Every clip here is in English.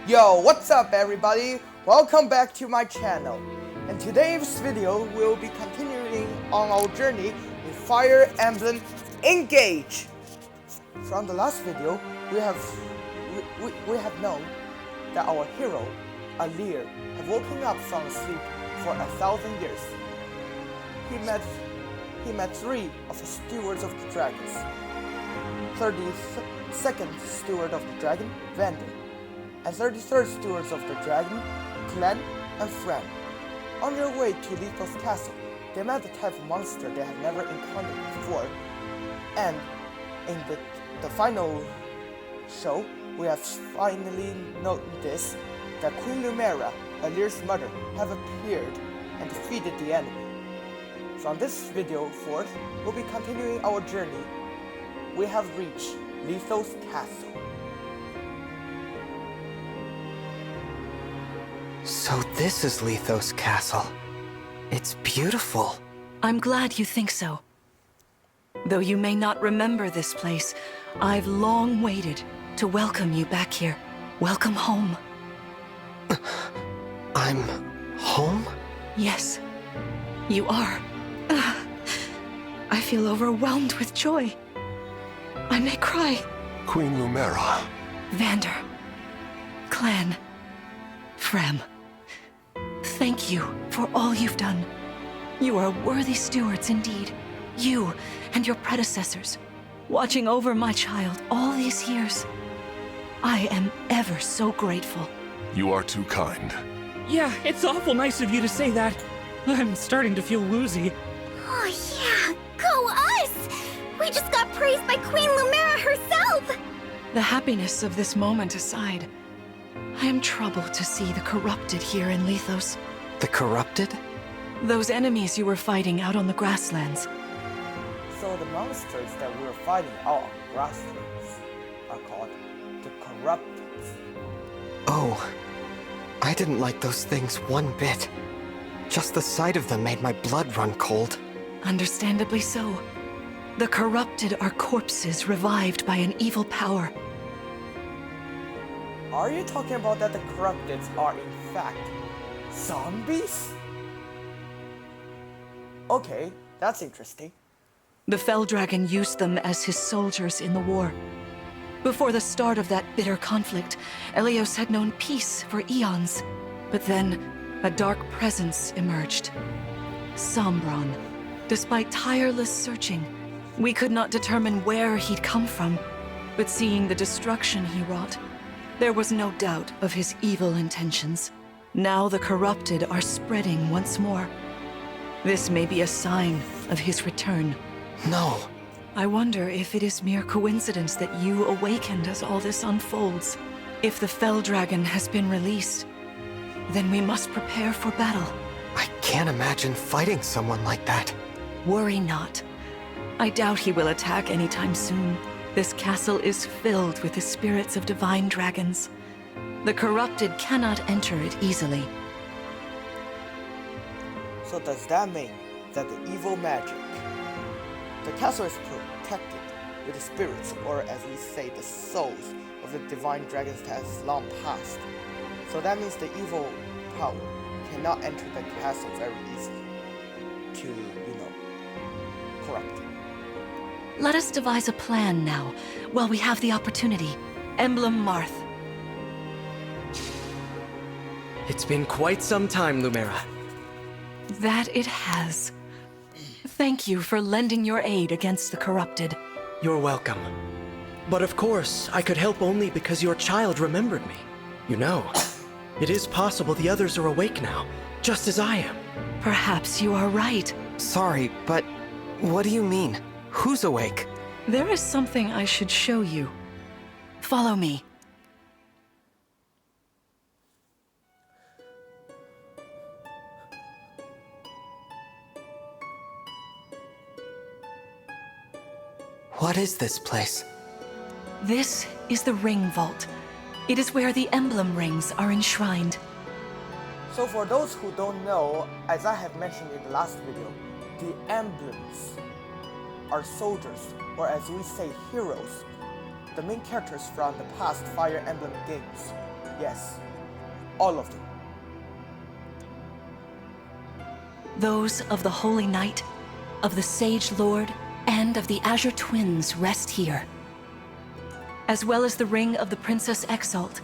Yo, what's up everybody? Welcome back to my channel. In today's video, we'll be continuing on our journey in Fire Emblem Engage. From the last video, we have known that our hero, Alir, have woken up from sleep for 1,000 years. He met 3 of the stewards of the dragons. 32nd steward of the dragon, Vander, and 33rd stewards of the dragon, Clan and Fran. On their way to Lithos Castle, they met a type of monster they had never encountered before. And in the final show, we have finally noticed that Queen Lumera, Alir's mother, have appeared and defeated the enemy. From this video forth, we'll be continuing our journey. We have reached Lithos Castle. So this is Lithos Castle. It's beautiful. I'm glad you think so. Though you may not remember this place, I've long waited to welcome you back here. Welcome home. I'm home? Yes, you are. I feel overwhelmed with joy. I may cry. Queen Lumera. Vander. Clan. Frem. Thank you for all you've done. You are worthy stewards indeed. You and your predecessors, watching over my child all these years. I am ever so grateful. You are too kind. Yeah, it's awful nice of you to say that. I'm starting to feel woozy. Oh yeah, go us! We just got praised by Queen Lumera herself! The happiness of this moment aside, I am troubled to see the corrupted here in Lithos. The corrupted? Those enemies you were fighting out on the grasslands. So the monsters that we're fighting out on the grasslands are called the Corrupteds. Oh, I didn't like those things one bit. Just the sight of them made my blood run cold. Understandably so. The corrupted are corpses revived by an evil power. Are you talking about that the Corrupteds are in fact zombies? Okay, that's interesting. The Fell Dragon used them as his soldiers in the war. Before the start of that bitter conflict, Elios had known peace for eons. But then, a dark presence emerged. Sombron. Despite tireless searching, we could not determine where he'd come from. But seeing the destruction he wrought, there was no doubt of his evil intentions. Now the corrupted are spreading once more. This may be a sign of his return. No. I wonder if it is mere coincidence that you awakened as all this unfolds. If the Fell Dragon has been released, then we must prepare for battle. I can't imagine fighting someone like that. Worry not. I doubt he will attack anytime soon. This castle is filled with the spirits of divine dragons. The corrupted cannot enter it easily. So does that mean that the evil magic, the castle is protected with the spirits, or as we say, the souls of the divine dragons that has long passed? So that means the evil power cannot enter the castle very easily to, corrupt it. Let us devise a plan now, while we have the opportunity. Emblem Marth. It's been quite some time, Lumera. That it has. Thank you for lending your aid against the corrupted. You're welcome. But of course, I could help only because your child remembered me. You know, it is possible the others are awake now, just as I am. Perhaps you are right. Sorry, but what do you mean? Who's awake? There is something I should show you. Follow me. What is this place? This is the Ring Vault. It is where the emblem rings are enshrined. So for those who don't know, as I have mentioned in the last video, the emblems are soldiers, or as we say, heroes, the main characters from the past Fire Emblem games. Yes, all of them. Those of the Holy Knight, of the Sage Lord, and of the Azure Twins rest here, as well as the ring of the Princess Exalt,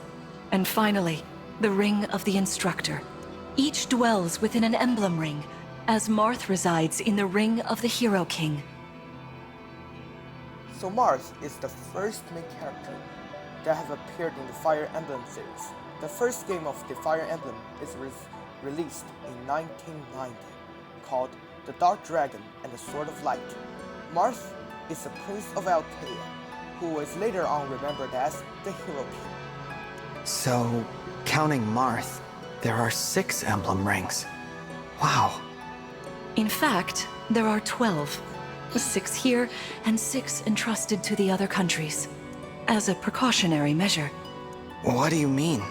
and finally, the ring of the Instructor. Each dwells within an emblem ring, as Marth resides in the ring of the Hero King. So Marth is the first main character that have appeared in the Fire Emblem series. The first game of the Fire Emblem is released in 1990, called The Dark Dragon and the Sword of Light. Marth is the Prince of Altea, who was later on remembered as the Hero King. So, counting Marth, there are 6 emblem rings. Wow. In fact, there are 12. 6 here and 6 entrusted to the other countries, as a precautionary measure. What do you mean?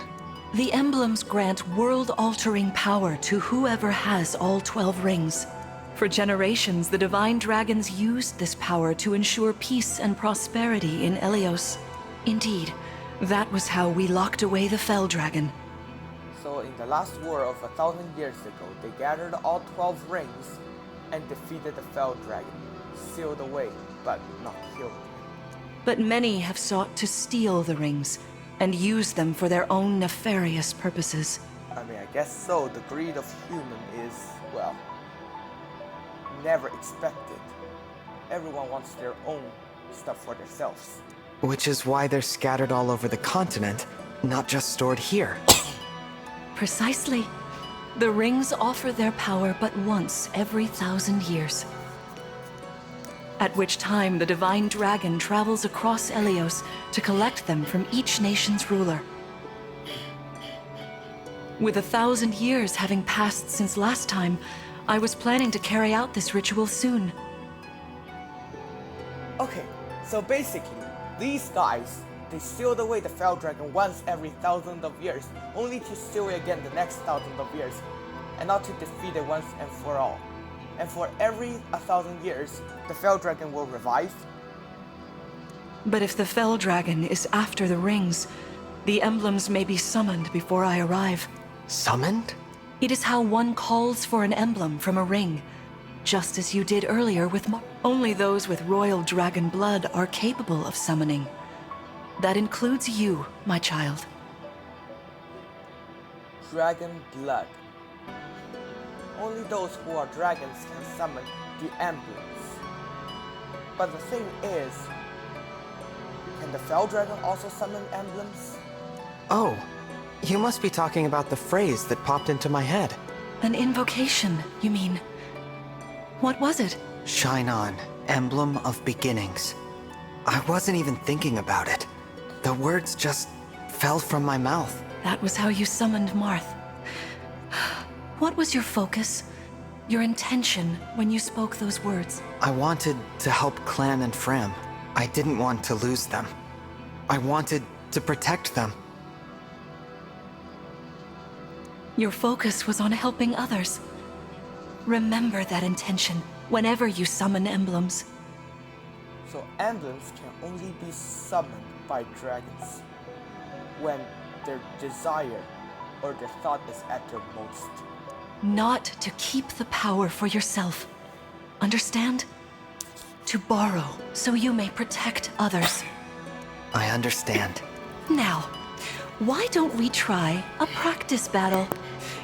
The emblems grant world-altering power to whoever has all 12 rings. For generations, the Divine Dragons used this power to ensure peace and prosperity in Elios. Indeed, that was how we locked away the Fell Dragon. So in the last war of 1,000 years ago, they gathered all 12 rings and defeated the Fell Dragon, sealed away, but not killed. But many have sought to steal the rings and use them for their own nefarious purposes. I mean, I guess so. The greed of human is, well, never expected. Everyone wants their own stuff for themselves. Which is why they're scattered all over the continent, not just stored here. Precisely. The rings offer their power but once every 1,000 years. At which time the Divine Dragon travels across Elios to collect them from each nation's ruler. With 1,000 years having passed since last time, I was planning to carry out this ritual soon. Okay, so basically, these guys, they sealed away the Fell Dragon once every 1,000 of years, only to seal it again the next 1,000 of years, and not to defeat it once and for all. And for every 1,000 years, the Fell Dragon will revive. But if the Fell Dragon is after the rings, the emblems may be summoned before I arrive. Summoned? It is how one calls for an emblem from a ring, just as you did earlier with Only those with royal dragon blood are capable of summoning. That includes you, my child. Dragon blood. Only those who are dragons can summon the emblems. But the thing is, can the Fell Dragon also summon emblems? Oh, you must be talking about the phrase that popped into my head. An invocation, you mean? What was it? Shine on, emblem of beginnings. I wasn't even thinking about it. The words just fell from my mouth. That was how you summoned Marth. What was your focus, your intention when you spoke those words? I wanted to help Clan and Fram. I didn't want to lose them. I wanted to protect them. Your focus was on helping others. Remember that intention whenever you summon emblems. So emblems can only be summoned by dragons when their desire or their thought is at their most. Not to keep the power for yourself. Understand? To borrow so you may protect others. I understand. Now, why don't we try a practice battle?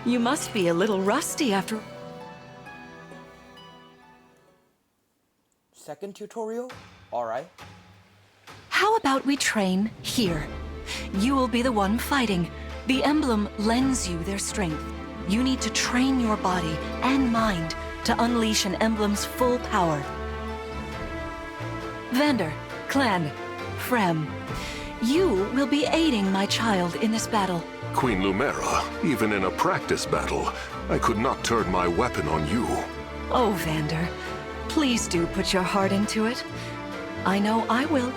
You must be a little rusty after... Second tutorial? Alright. How about we train here? You will be the one fighting. The emblem lends you their strength. You need to train your body and mind to unleash an emblem's full power. Vander, Clan, Frem, you will be aiding my child in this battle. Queen Lumera, even in a practice battle, I could not turn my weapon on you. Oh, Vander, please do put your heart into it. I know I will.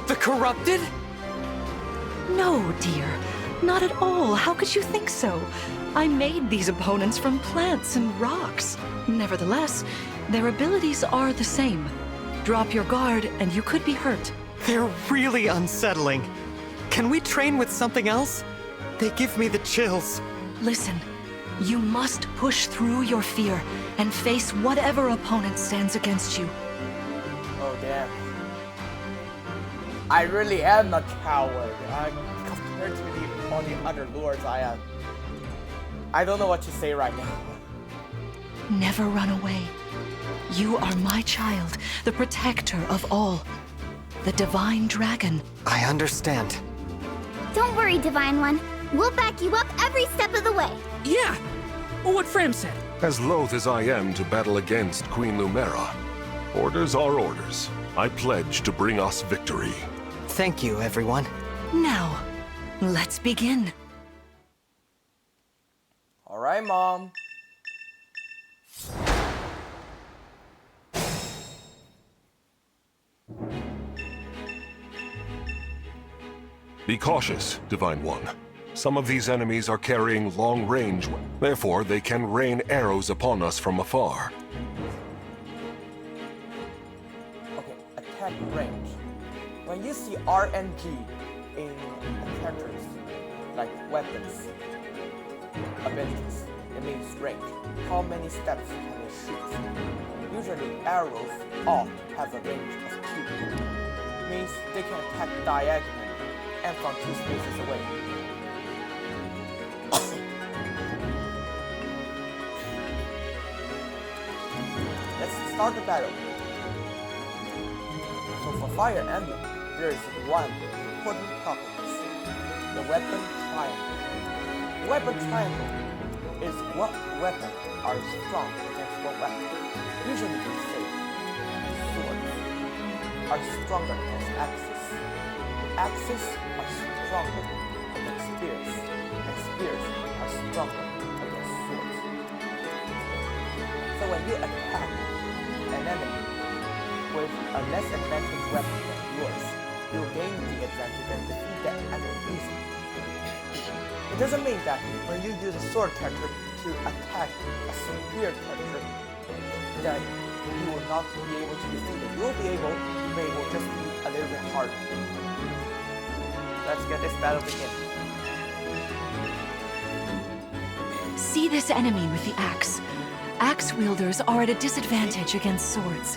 The corrupted? No, dear. Not at all. How could you think so? I made these opponents from plants and rocks. Nevertheless, their abilities are the same. Drop your guard and you could be hurt. They're really unsettling. Can we train with something else? They give me the chills. Listen, you must push through your fear and face whatever opponent stands against you. Oh damn. I really am a coward. Compared to all the other lords, I don't know what to say right now. Never run away. You are my child, the protector of all. The Divine Dragon. I understand. Don't worry, Divine One. We'll back you up every step of the way. Yeah! What Fram said. As loath as I am to battle against Queen Lumera, orders are orders. I pledge to bring us victory. Thank you, everyone. Now, let's begin. Alright, Mom. Be cautious, Divine One. Some of these enemies are carrying long-range, therefore they can rain arrows upon us from afar. Okay, attack range. When you see RNG in characters, like weapons, abilities, it means range. How many steps can they shoot? Usually arrows all have a range of 2. Means they can attack diagonally and from 2 spaces away. Let's start the battle. So for Fire Emblem, there is one important property, the weapon triangle. The weapon triangle is what weapons are strong against what weapon. Usually we say swords are stronger against axes. Axes are stronger against spears, and spears are stronger against swords. So when you attack an enemy with a less advanced weapon than yours, you'll gain the advantage and defeat that enemy easily. It doesn't mean that when you use a sword character to attack a spear character, that you will not be able to defeat it. You will be able, but it will just be a little bit harder. Let's get this battle begin. See this enemy with the axe. Axe wielders are at a disadvantage against swords.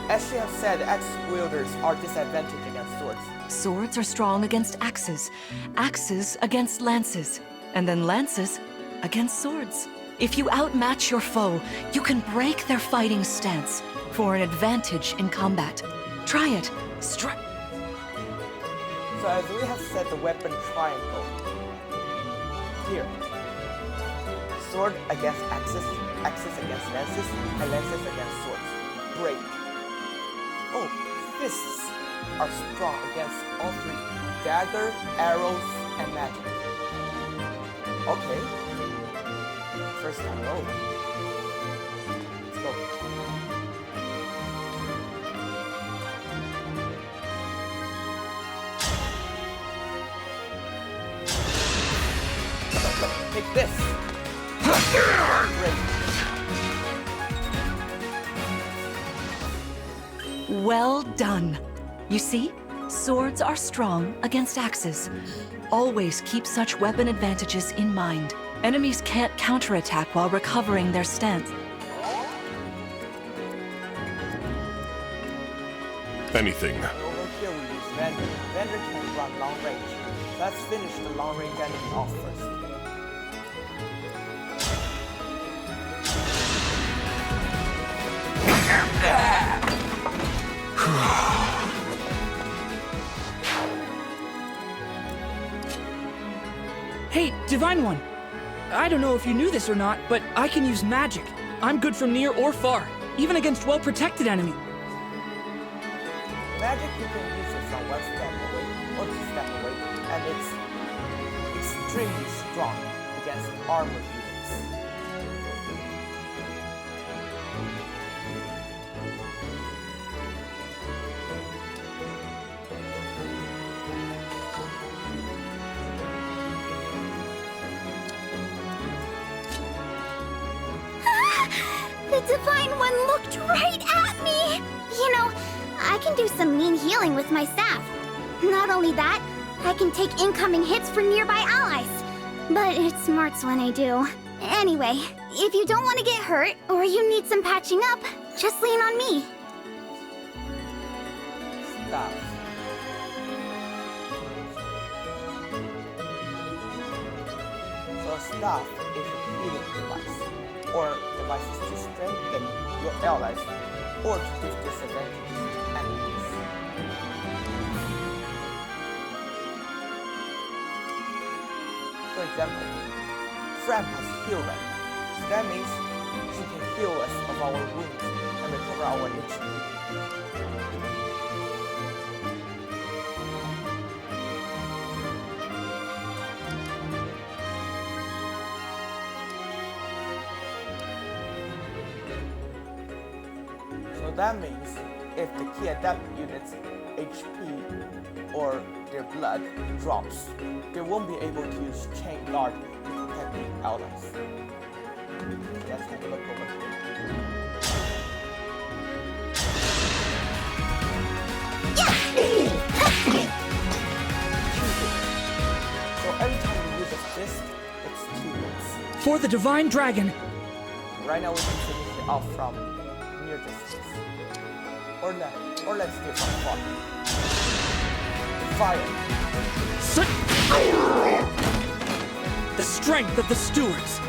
As you have said, axe wielders are disadvantaged against swords. Swords are strong against axes, axes against lances, and then lances against swords. If you outmatch your foe, you can break their fighting stance for an advantage in combat. Try it. So as we have said, the weapon triangle. Here. Sword against axes, axes against lances, and lances against swords. Break. Oh, fists are strong against all 3. Dagger, arrows, and magic. Okay. First time roll. Let's go. Take this. Great. Well done. You see, swords are strong against axes. Always keep such weapon advantages in mind. Enemies can't counterattack while recovering their stance. Anything. Over here we use Vander. Vander can run long range. Let's finish the long range enemy off first. Hey, Divine One. I don't know if you knew this or not, but I can use magic. I'm good from near or far, even against well-protected enemy. Magic you can use it from 1 step away or 2 steps away, and it's extremely strong against armored units. The Divine One looked right at me! You know, I can do some mean healing with my staff. Not only that, I can take incoming hits for nearby allies. But it smarts when I do. Anyway, if you don't want to get hurt, or you need some patching up, just lean on me. Staff. So a staff is a healing device, or devices to strengthen your allies, or to give disadvantages to enemies. For example, Fran has heal rank, so that means she can heal us of our wounds and recover our HP. So that means if the key adapt unit's HP or their blood drops, they won't be able to use chain guard to protect the allies. Let's have a look over here. So every time we use a fist, it's 2 hits. For the Divine Dragon! Right now we can finish it off from near distance. Or let's do it from far. Fire. The strength of the stewards!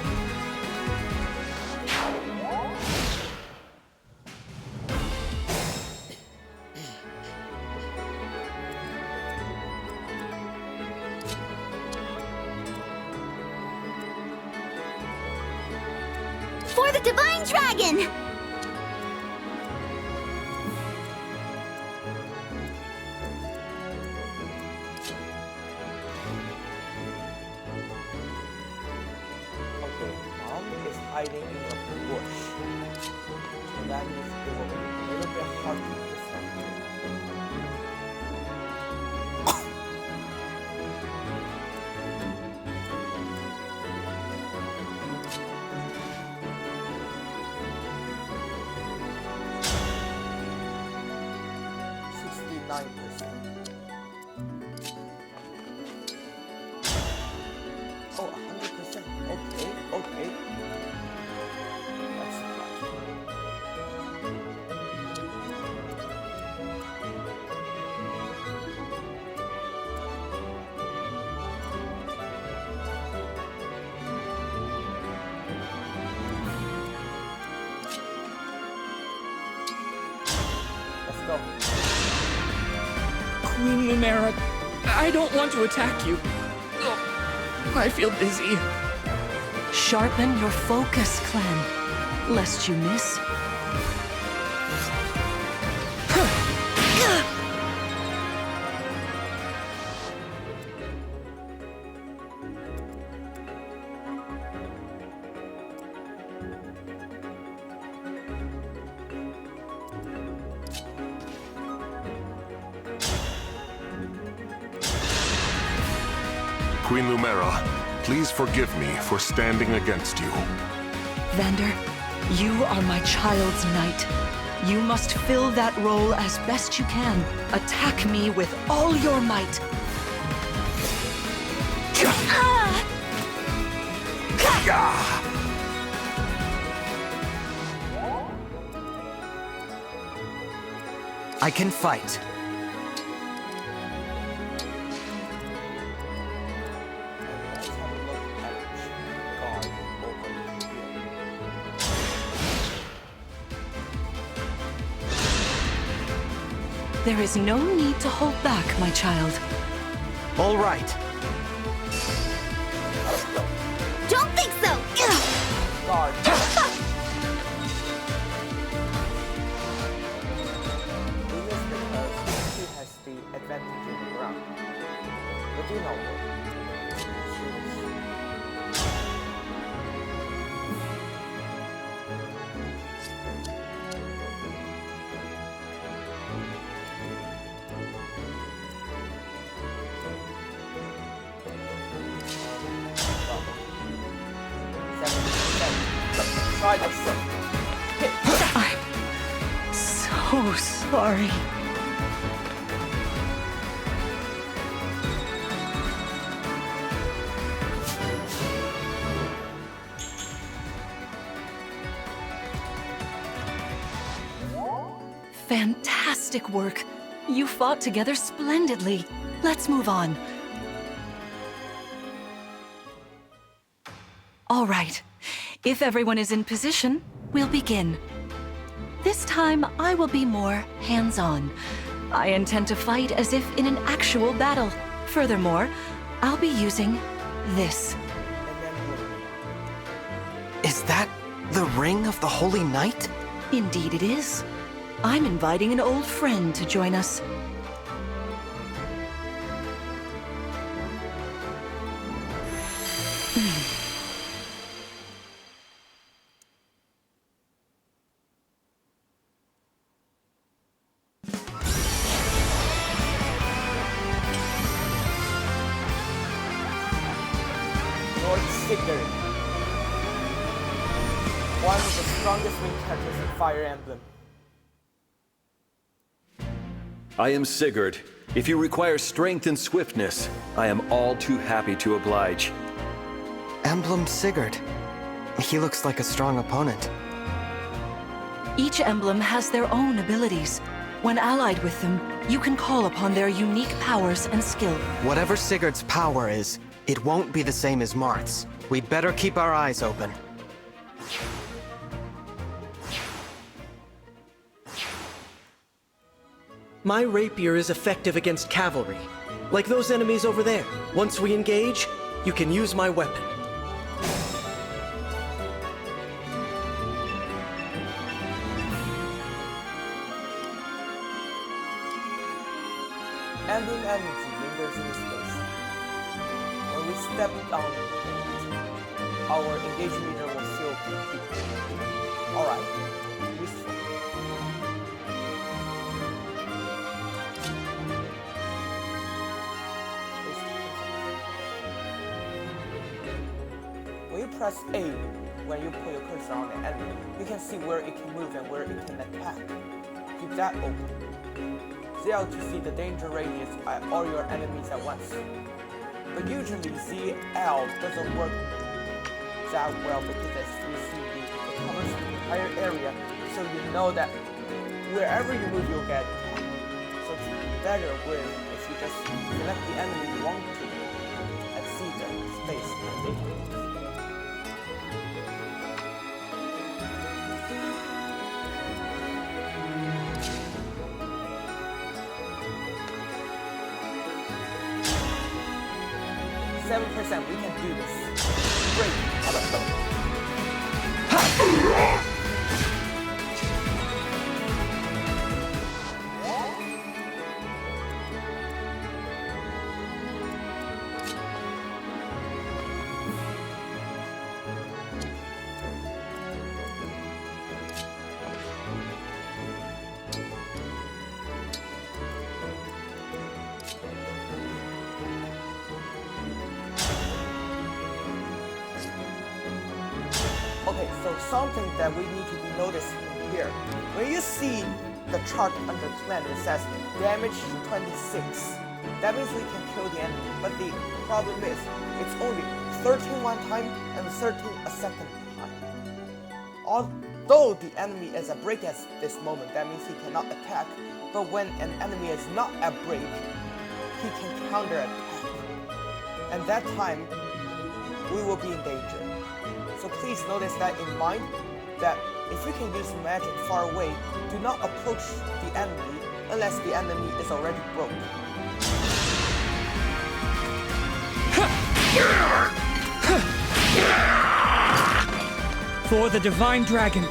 For the Divine Dragon! Okay, Mom is hiding in the bush. So that means it will be a little bit hard to defend. Oh, 100%. Okay. That's surprising. Let's go. Queen Lumera, I don't want to attack you. Ugh, I feel dizzy. Sharpen your focus, Clan, lest you miss. Queen Lumera, please forgive me for standing against you. Vander, you are my child's knight. You must fill that role as best you can. Attack me with all your might. I can fight. Let's have a look at guard over here. There is no need to hold back, my child. All right. Don't think so! Guard. This is because she has the advantage in the ground. But you know what? Try Divide us. Hit. I'm so sorry. Fantastic work. You fought together splendidly. Let's move on. All right. If everyone is in position, we'll begin. This time, I will be more hands-on. I intend to fight as if in an actual battle. Furthermore, I'll be using this. Is that the Ring of the Holy Knight? Indeed it is. I'm inviting an old friend to join us. Lord Sigurd. One of the strongest main characters in Fire Emblem. I am Sigurd. If you require strength and swiftness, I am all too happy to oblige. Emblem Sigurd. He looks like a strong opponent. Each emblem has their own abilities. When allied with them, you can call upon their unique powers and skill. Whatever Sigurd's power is, it won't be the same as Marth's. We'd better keep our eyes open. My rapier is effective against cavalry. Like those enemies over there. Once we engage, you can use my weapon. Emblem energy lingers in space. When we step down, our engage meter will feel complete. Alright, useful. When you press A, when you put your cursor on the enemy, you can see where it can move and where it can attack. Keep that open. ZL to see the danger radius by all your enemies at once. But usually ZL doesn't work that well because as you see it covers the entire area, so you know that wherever you move you'll get attacked. So it's better if you just select the enemy you want to and see the space and data. 7%, we can do this. Great. Okay, so something that we need to notice here. When you see the chart under clan, it says damage 26. That means we can kill the enemy, but the problem is, it's only 13 one time and 13 a second time. Although the enemy is at break at this moment, that means he cannot attack, but when an enemy is not at break, he can counter attack. And that time, we will be in danger. So please notice that in mind, that if you can use magic far away, do not approach the enemy unless the enemy is already broke. For the Divine Dragon.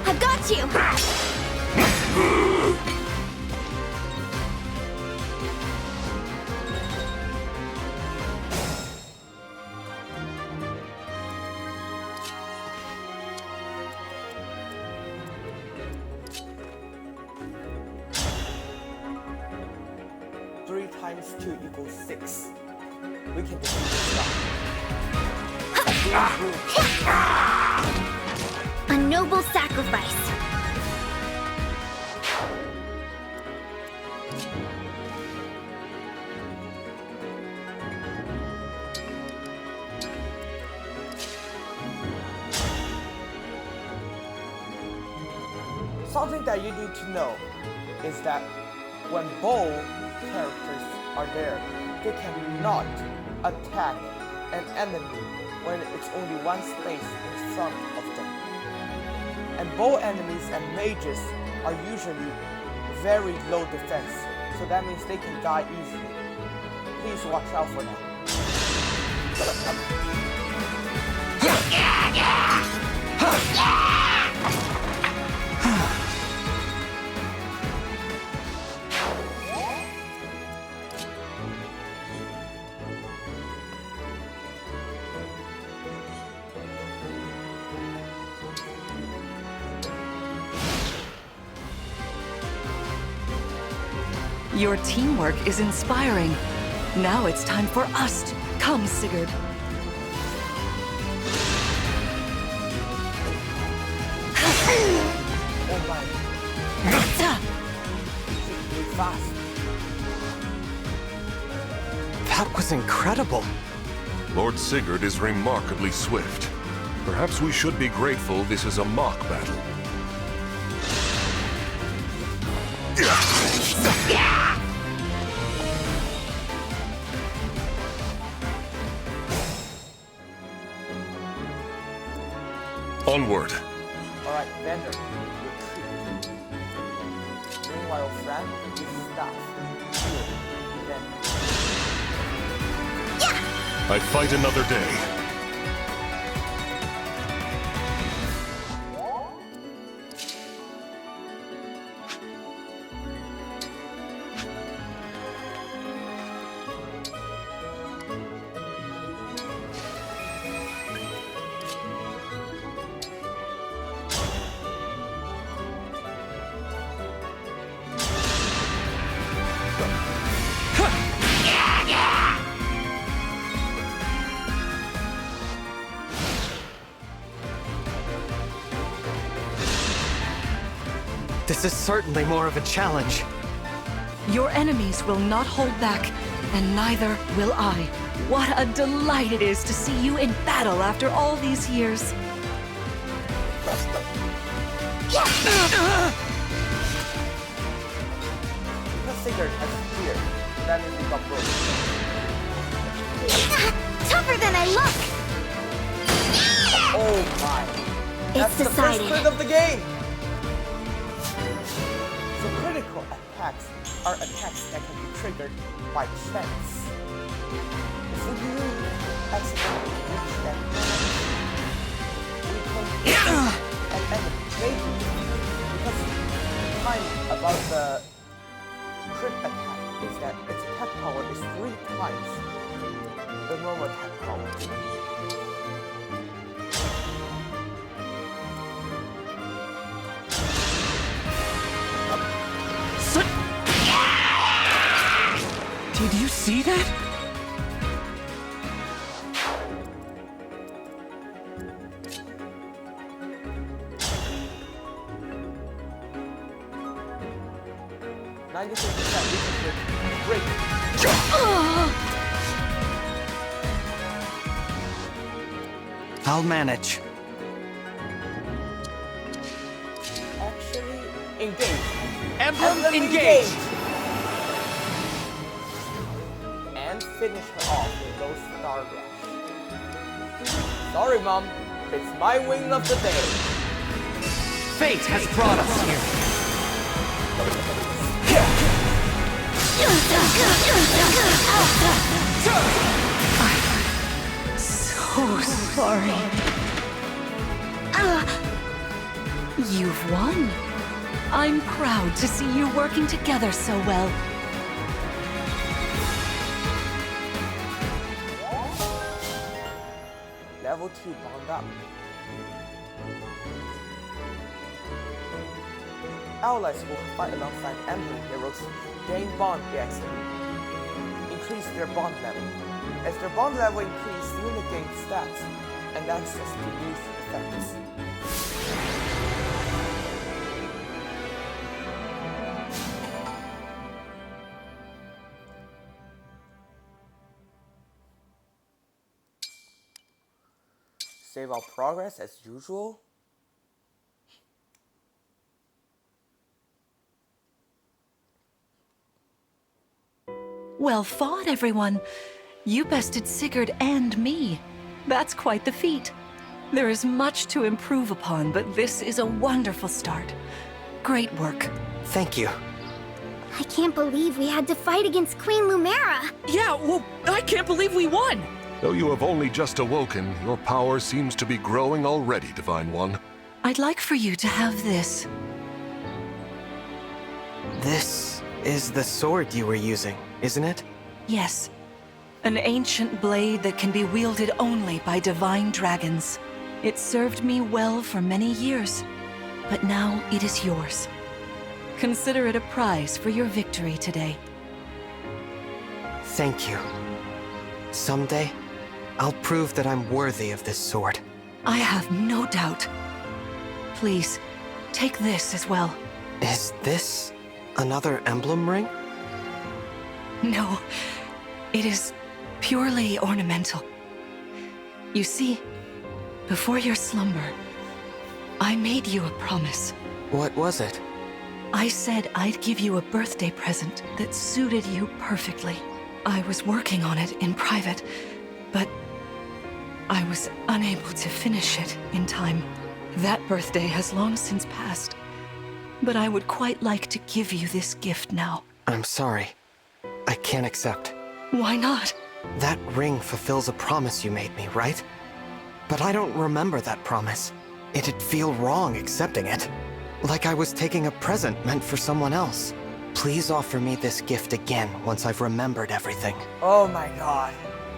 I've got you! times 2 equals 6. We can defeat this guy. A noble sacrifice. Something that you need to know is that when bow characters are there, they cannot attack an enemy when it's only one space in front of them. And bow enemies and mages are usually very low defense, so that means they can die easily. Please watch out for them. Your teamwork is inspiring. Now it's time for us to come, Sigurd. Oh my. Really fast. That was incredible. Lord Sigurd is remarkably swift. Perhaps we should be grateful this is a mock battle. Onward. Alright, Vendor, retreat. Meanwhile, Fran, use staff. Here, then. I fight another day. This is certainly more of a challenge. Your enemies will not hold back, and neither will I. What a delight it is to see you in battle after all these years. Because Sigurd has spear, that means we got broken. Tougher than I look. Oh my. That's the decided. first crit of the game! So critical attacks are attacks that can be triggered by chance. If we accidentally reach that we can hit an enemy. Maybe because the time about the crit attack is that its attack power is 3 times the normal attack power. Did you see that? Break. I'll manage. Actually, engage. Emblem engage! And finish her off with those Star Rush. Sorry, Mom. It's my wing of the day. Fate has brought us here. So sorry. You've won. I'm proud to see you working together so well. Level 2 bond up. Allies who fight alongside Emblem heroes gain bond EXP. increase their bond level. As their bond level increases, the unit gains stats and access to new effects. Save our progress as usual. Well fought, everyone. You bested Sigurd and me. That's quite the feat. There is much to improve upon, but this is a wonderful start. Great work. Thank you. I can't believe we had to fight against Queen Lumera. Yeah, well, I can't believe we won! Though you have only just awoken, your power seems to be growing already, Divine One. I'd like for you to have this. This is the sword you were using, isn't it? Yes. An ancient blade that can be wielded only by divine dragons. It served me well for many years, but now it is yours. Consider it a prize for your victory today. Thank you. Someday, I'll prove that I'm worthy of this sword. I have no doubt. Please, take this as well. Is this another emblem ring? No, it is purely ornamental. You see, before your slumber, I made you a promise. What was it? I said I'd give you a birthday present that suited you perfectly. I was working on it in private, but I was unable to finish it in time. That birthday has long since passed, but I would quite like to give you this gift now. I'm sorry. I can't accept. Why not? That ring fulfills a promise you made me, right? But I don't remember that promise. It'd feel wrong accepting it. Like I was taking a present meant for someone else. Please offer me this gift again once I've remembered everything. Oh my god,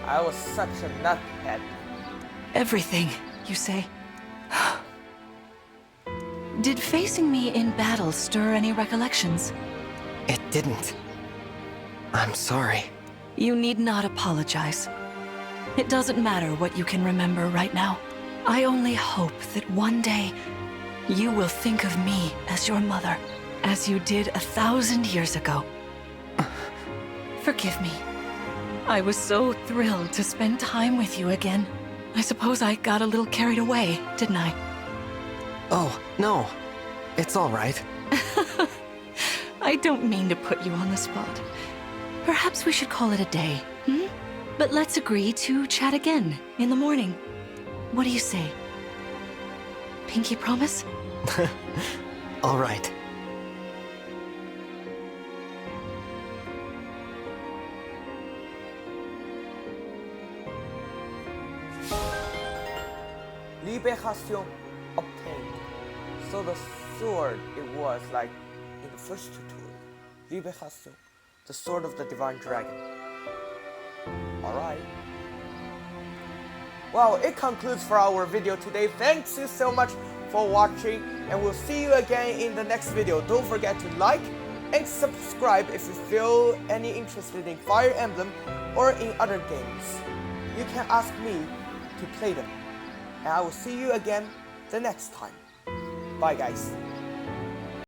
I was such a nuthead. Everything, you say? Did facing me in battle stir any recollections? It didn't. I'm sorry. You need not apologize. It doesn't matter what you can remember right now. I only hope that one day you will think of me as your mother, as you did 1,000 years ago. Forgive me. I was so thrilled to spend time with you again. I suppose I got a little carried away, didn't I? Oh, no. It's all right. I don't mean to put you on the spot. Perhaps we should call it a day, hmm? But let's agree to chat again in the morning. What do you say? Pinky promise? All right. Libération obtained. So the sword, it was like in the first tutorial. Libération, the sword of the divine dragon. Alright. Well, it concludes for our video today. Thanks you so much for watching, and we'll see you again in the next video. Don't forget to like and subscribe if you feel any interested in Fire Emblem or in other games. You can ask me to play them. And I will see you again the next time. Bye guys.